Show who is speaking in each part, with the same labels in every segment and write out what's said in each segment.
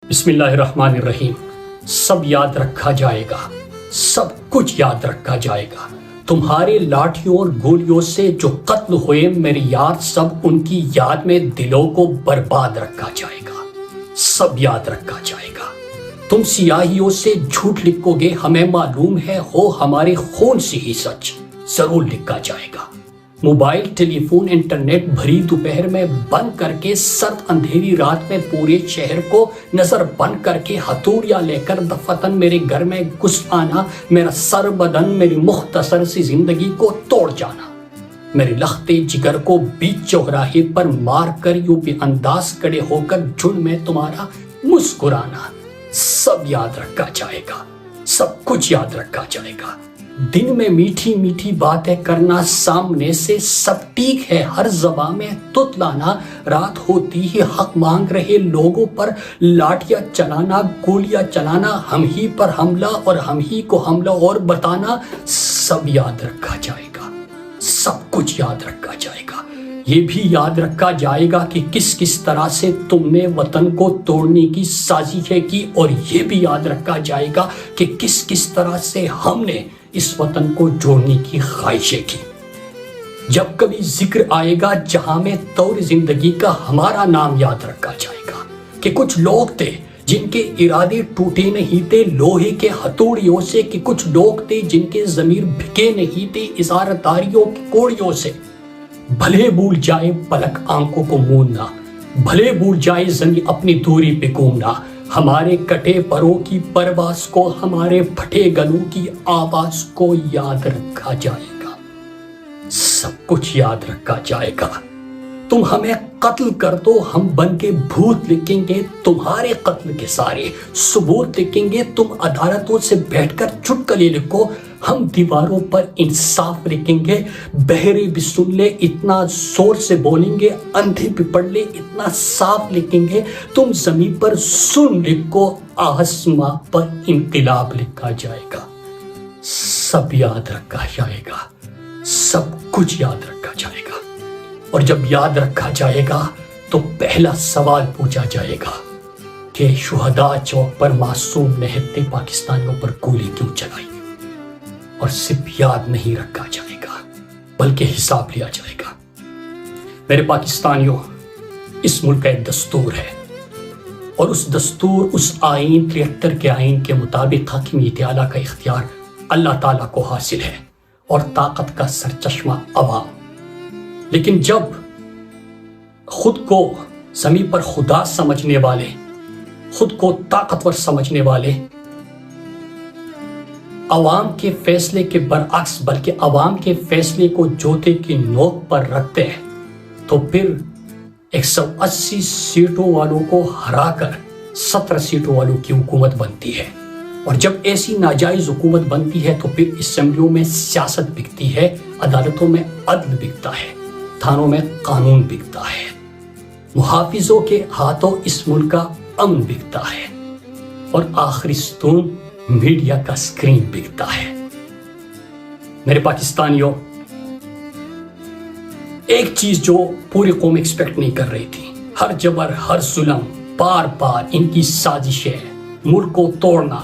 Speaker 1: بسم اللہ الرحمن الرحیم۔ سب یاد رکھا جائے گا، سب کچھ یاد رکھا جائے گا۔ تمہارے لاٹھیوں اور گولیوں سے جو قتل ہوئے میرے یار، سب ان کی یاد میں دلوں کو برباد رکھا جائے گا، سب یاد رکھا جائے گا۔ تم سیاہیوں سے جھوٹ لکھو گے، ہمیں معلوم ہے ہو ہمارے خون سے ہی سچ ضرور لکھا جائے گا۔ موبائل، ٹیلی فون، انٹرنیٹ بھری دوپہر میں بند کر کے، سرد اندھیری رات میں پورے شہر کو نظر بند کر کے، ہتھوڑیاں لے کر دفتن میرے گھر میں گھس آنا، میرا سر بدن میری مختصر سی زندگی کو توڑ جانا، میرے لختے جگر کو بیچ چوراہے پر مار کر یوں بے انداز کھڑے ہو کر جھنڈ میں تمہارا مسکرانا، سب یاد رکھا جائے گا، سب کچھ یاد رکھا جائے گا۔ دن میں میٹھی میٹھی باتیں کرنا، سامنے سے سب ٹھیک ہے ہر زبان میں تتلانا، رات ہوتی ہی حق مانگ رہے لوگوں پر لاٹیاں چلانا، گولیاں چلانا، ہم ہی پر حملہ اور ہم ہی کو حملہ اور بتانا، سب یاد رکھا جائے گا، سب کچھ یاد رکھا جائے گا۔ یہ بھی یاد رکھا جائے گا کہ کس کس طرح سے تم نے وطن کو توڑنے کی سازشیں کی، اور یہ بھی یاد رکھا جائے گا کہ کس کس طرح سے ہم نے اس وطن کو جوڑنے کی خواہشیں کی۔ جب کبھی ذکر آئے گا جہاں میں طور زندگی کا، ہمارا نام یاد رکھا جائے گا کہ کچھ لوگ تھے جن کے ارادے ٹوٹے نہیں تھے لوہے کے ہتھوڑیوں سے، کہ کچھ لوگ تھے جن کے ضمیر بھکے نہیں تھے اظہارداریوں کی کوڑیوں سے۔ بھلے بھول جائے پلک آنکھوں کو موننا، بھلے بھول جائے زمین اپنی دوری پہ گھومنا، ہمارے کٹے پروں کی پرواز کو، ہمارے پھٹے گلوں کی آواز کو یاد رکھا جائے گا، سب کچھ یاد رکھا جائے گا۔ تم ہمیں قتل کر دو، ہم بن کے بھوت لکھیں گے تمہارے قتل کے سارے ثبوت لکھیں گے، تم عدالتوں سے بیٹھ کر چٹکلے لکھو، ہم دیواروں پر انصاف لکھیں گے، بہرے بھی سن لے اتنا زور سے بولیں گے، اندھے بھی پڑھ لے اتنا صاف لکھیں گے، تم زمین پر سن لکھو، آسماں پر انقلاب لکھا جائے گا، سب یاد رکھا جائے گا، سب کچھ یاد رکھا جائے گا۔ اور جب یاد رکھا جائے گا تو پہلا سوال پوچھا جائے گا کہ شہداء چوک پر معصوم نہتے پاکستانیوں پر گولی کیوں چلائی، اور صرف یاد نہیں رکھا جائے گا بلکہ حساب لیا جائے گا۔ میرے پاکستانیوں، اس ملک کا ایک دستور ہے، اور اس دستور، اس آئین 73 کے آئین کے مطابق حاکمیت اعلیٰ کا اختیار اللہ تعالیٰ کو حاصل ہے، اور طاقت کا سرچشمہ عوام۔ لیکن جب خود کو زمین پر خدا سمجھنے والے، خود کو طاقتور سمجھنے والے، عوام کے فیصلے کے برعکس بلکہ عوام کے فیصلے کو جوتے کی نوک پر رکھتے ہیں، تو پھر 180 سیٹوں والوں کو ہرا کر 17 سیٹوں والوں کی حکومت بنتی ہے۔ اور جب ایسی ناجائز حکومت بنتی ہے تو پھر اسمبلیوں میں سیاست بکتی ہے، عدالتوں میں عدل بکتا ہے، تھانوں میں قانون بکتا ہے، محافظوں کے ہاتھوں اس ملک کا امن بکتا ہے، اور آخری ستون میڈیا کا سکرین بکتا ہے۔ میرے پاکستانیوں، ایک چیز جو پوری قوم ایکسپیکٹ نہیں کر رہی تھی، ہر جبر، ہر ظلم، بار بار ان کی سازشیں، ملک کو توڑنا،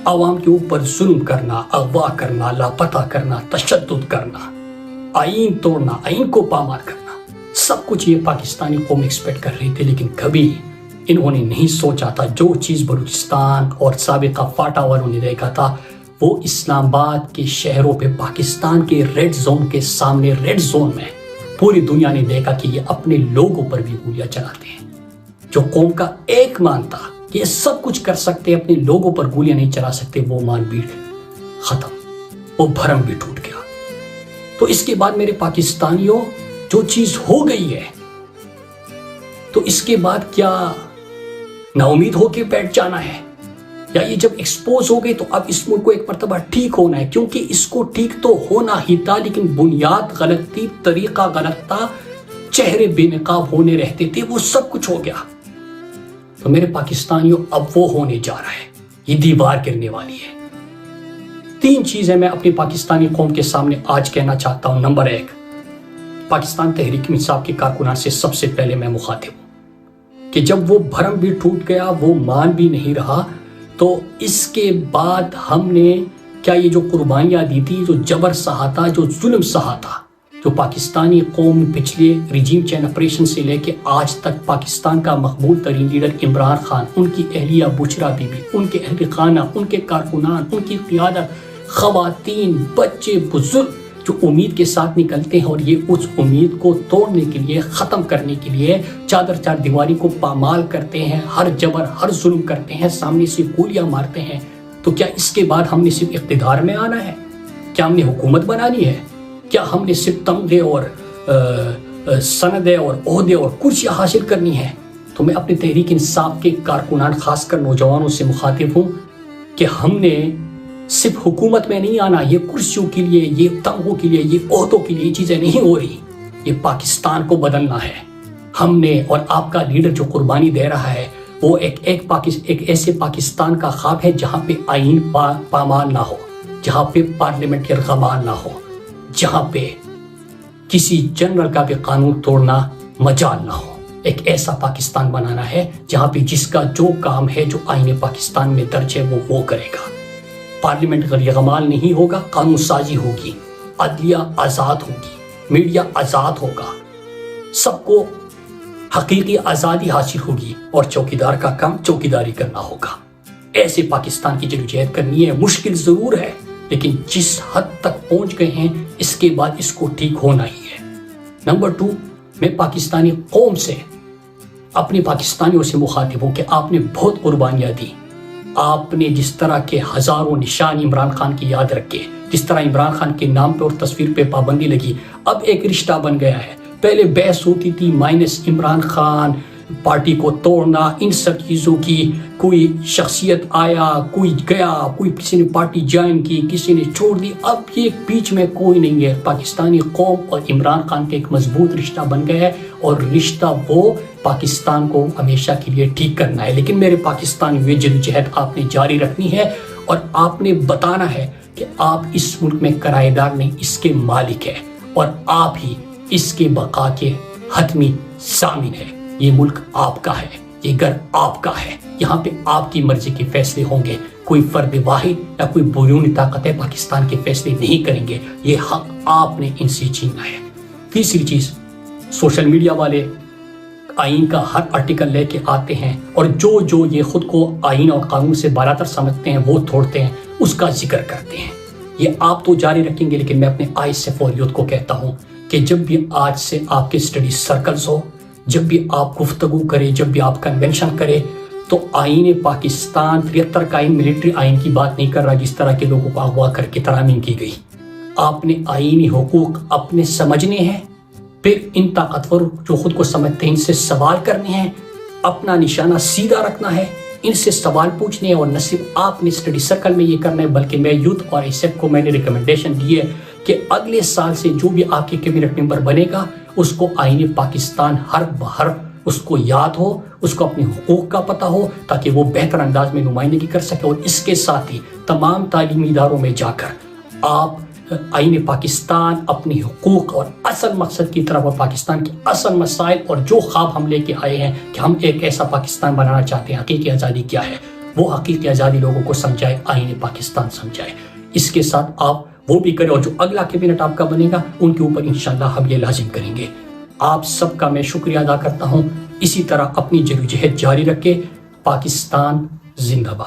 Speaker 1: عوام کے اوپر ظلم کرنا، اغوا کرنا، لاپتہ کرنا، تشدد کرنا، آئین توڑنا، آئین کو پامال کرنا، سب کچھ یہ پاکستانی قوم ایکسپیکٹ کر رہی تھی۔ لیکن کبھی انہوں نے نہیں سوچا تھا جو چیز بلوچستان اور سابقہ فاٹا والوں نے دیکھا تھا، وہ اسلام آباد کے شہروں پہ، پاکستان کے ریڈ زون کے سامنے، ریڈ زون میں پوری دنیا نے دیکھا کہ یہ اپنے لوگوں پر بھی گولیاں چلاتے ہیں۔ جو قوم کا ایک مان تھا کہ یہ سب کچھ کر سکتے، اپنے لوگوں پر گولیاں نہیں چلا سکتے، وہ مان بھی ختم، وہ بھرم بھی ٹوٹ گیا۔ تو اس کے بعد میرے پاکستانیوں، جو چیز ہو گئی ہے تو اس کے بعد کیا نا امید ہو کے بیٹھ جانا ہے، یا یہ جب ایکسپوز ہو گئی تو اب اس ملک کو ایک مرتبہ ٹھیک ہونا ہے؟ کیونکہ اس کو ٹھیک تو ہونا ہی تھا، لیکن بنیاد غلط تھی، طریقہ غلط تھا، چہرے بے نقاب ہونے رہتے تھے، وہ سب کچھ ہو گیا۔ تو میرے پاکستانیوں، اب وہ ہونے جا رہا ہے، یہ دیوار گرنے والی ہے۔ 3 چیزیں میں اپنی پاکستانی قوم کے سامنے آج کہنا چاہتا ہوں۔ نمبر 1، پاکستان تحریک انصاف کے کارکنان سے سب سے پہلے میں مخاطب ہوں۔ کہ جب وہ بھرم بھی ٹوٹ گیا، وہ مان بھی نہیں رہا، تو اس کے بعد ہم نے کیا یہ جو قربانیاں دی تھی، جو جبر سہا تھا، جو ظلم سہا تھا، جو پاکستانی قوم پچھلے ریجیم چینج آپریشن سے لے کے آج تک پاکستان کا مقبول ترین لیڈر عمران خان، ان کی اہلیہ بشرا بی بی، ان کے اہل خانہ، ان کے کارکنان، ان کی قیادت، خواتین، بچے، بزرگ جو امید کے ساتھ نکلتے ہیں اور یہ اس امید کو توڑنے کے لیے، ختم کرنے کے لیے چار دیواری کو پامال کرتے ہیں، ہر جبر، ہر ظلم کرتے ہیں، سامنے سے گولیاں مارتے ہیں، تو کیا اس کے بعد ہم نے صرف اقتدار میں آنا ہے؟ کیا ہم نے حکومت بنانی ہے؟ کیا ہم نے صرف تمغے اور سندیں اور عہدے اور کرسیاں حاصل کرنی ہیں؟ تو میں اپنے تحریک انصاف کے کارکنان، خاص کر نوجوانوں سے مخاطب ہوں کہ ہم نے صرف حکومت میں نہیں آنا، یہ کرسیوں کے لیے، یہ تمغوں کے لیے، یہ عہدوں کے لیے یہ چیزیں نہیں ہو رہی، یہ پاکستان کو بدلنا ہے ہم نے۔ اور آپ کا لیڈر جو قربانی دے رہا ہے وہ ایک ایسے پاکستان کا خواب ہے جہاں پہ آئین پامال نہ ہو، جہاں پہ پارلیمنٹ یرغمال نہ ہو، جہاں پہ کسی جنرل کا بھی قانون توڑنا مجال نہ ہو۔ ایک ایسا پاکستان بنانا ہے جہاں پہ جس کا جو کام ہے، جو آئین پاکستان میں درج ہے، وہ کرے گا۔ پارلیمنٹ یرغمال نہیں ہوگا، قانون سازی ہوگی، عدلیہ آزاد ہوگی، میڈیا آزاد ہوگا، سب کو حقیقی آزادی حاصل ہوگی، اور چوکیدار کا کام چوکیداری کرنا ہوگا۔ ایسے پاکستان کی جدوجہد کرنی ہے، مشکل ضرور ہے، لیکن جس حد تک پہنچ گئے ہیں اس کے بعد اس کو ٹھیک ہونا ہی ہے۔ نمبر 2، میں پاکستانی قوم سے، اپنے پاکستانیوں سے مخاطب ہوں کہ آپ نے بہت قربانیاں دی، آپ نے جس طرح کے ہزاروں نشان عمران خان کی یاد رکھے، جس طرح عمران خان کے نام پہ اور تصویر پہ پابندی لگی، اب ایک رشتہ بن گیا ہے۔ پہلے بحث ہوتی تھی مائنس عمران خان، پارٹی کو توڑنا، ان سب چیزوں کی، کوئی شخصیت آیا، کوئی گیا، کوئی کسی نے پارٹی جوائن کی، کسی نے چھوڑ دی، اب یہ بیچ میں کوئی نہیں ہے۔ پاکستانی قوم اور عمران خان کا ایک مضبوط رشتہ بن گیا ہے، اور رشتہ وہ پاکستان کو ہمیشہ کے لیے ٹھیک کرنا ہے۔ لیکن میرے پاکستان میں جدوجہد آپ نے جاری رکھنی ہے، اور آپ نے بتانا ہے کہ آپ اس ملک میں کرایہ دار نہیں، اس کے مالک ہیں، اور آپ ہی اس کے بقا کے حتمی ضامن ہے۔ یہ ملک آپ کا ہے، یہ گھر آپ کا ہے، یہاں پہ آپ کی مرضی کے فیصلے ہوں گے، کوئی فرد واحد یا کوئی بیرونی طاقتیں پاکستان کے فیصلے نہیں کریں گے، یہ حق آپ نے ان سے چھینا ہے۔ تیسری چیز، سوشل میڈیا والے آئین کا ہر آرٹیکل لے کے آتے ہیں، اور جو یہ خود کو آئین اور قانون سے بالاتر سمجھتے ہیں وہ توڑتے ہیں، اس کا ذکر کرتے ہیں۔ یہ آپ تو جاری رکھیں گے، لیکن میں اپنے آئس سے فوریت کو کہتا ہوں کہ جب بھی آج سے آپ کے اسٹڈی سرکلز ہو، جب بھی آپ گفتگو کرے، جب بھی آپ کنونشن کرے، تو آئین پاکستان 73 کا آئین ملٹری آئین کی بات نہیں کر رہا جس طرح کے لوگوں کو اغوا کر کے ترامیم کی گئی۔ آپ نے آئینی حقوق اپنے سمجھنے ہیں، پھر ان طاقتور جو خود کو سمجھتے ہیں ان سے سوال کرنے ہیں، اپنا نشانہ سیدھا رکھنا ہے، ان سے سوال پوچھنے ہیں، اور نہ صرف آپ نے اسٹڈی سرکل میں یہ کرنا ہے بلکہ میں یوتھ اور ایسیپ کو میں نے ریکمنڈیشن دی ہے کہ اگلے سال سے جو بھی آپ کے کیبنٹ ممبر بنے گا اس کو آئین پاکستان حرف بحرف اس کو یاد ہو، اس کو اپنے حقوق کا پتہ ہو، تاکہ وہ بہتر انداز میں نمائندگی کر سکے۔ اور اس کے ساتھ ہی تمام تعلیمی اداروں میں جا کر آپ آئین پاکستان، اپنے حقوق اور اصل مقصد کی طرف، اور پاکستان کے اصل مسائل اور جو خواب ہم لے کے آئے ہیں کہ ہم ایک ایسا پاکستان بنانا چاہتے ہیں، حقیقی آزادی کیا ہے، وہ حقیقی آزادی لوگوں کو سمجھائے، آئین پاکستان سمجھائے۔ اس کے ساتھ آپ وہ بھی کریں، اور جو اگلا کیبنٹ آپ کا بنے گا ان کے اوپر انشاءاللہ ہم یہ لازم کریں گے۔ آپ سب کا میں شکریہ ادا کرتا ہوں، اسی طرح اپنی جدوجہد جاری رکھے۔ پاکستان زندہ باد۔